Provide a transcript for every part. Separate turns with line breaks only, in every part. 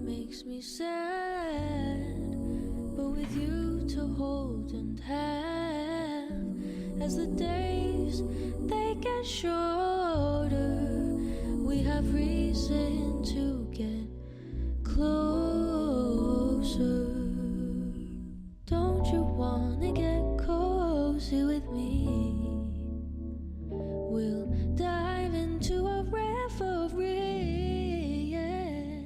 Makes me sad, but with you to hold and have, as the days they get shorter, we have reason to get closer. Don't you wanna get cozy with me? We'll dive into a reverie, yeah.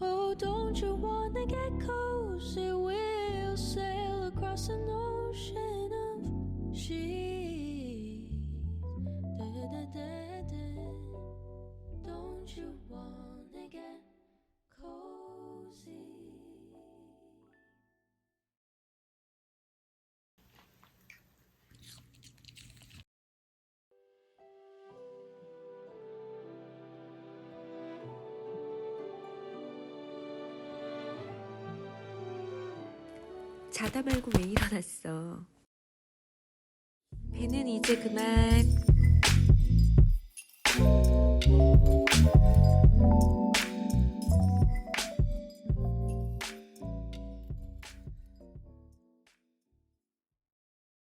Oh, don't you wanna get cozy? We'll sail across an ocean of sheets. Don't you wanna get cozy?
자다 말고 왜 일어났어? 배는 이제 그만.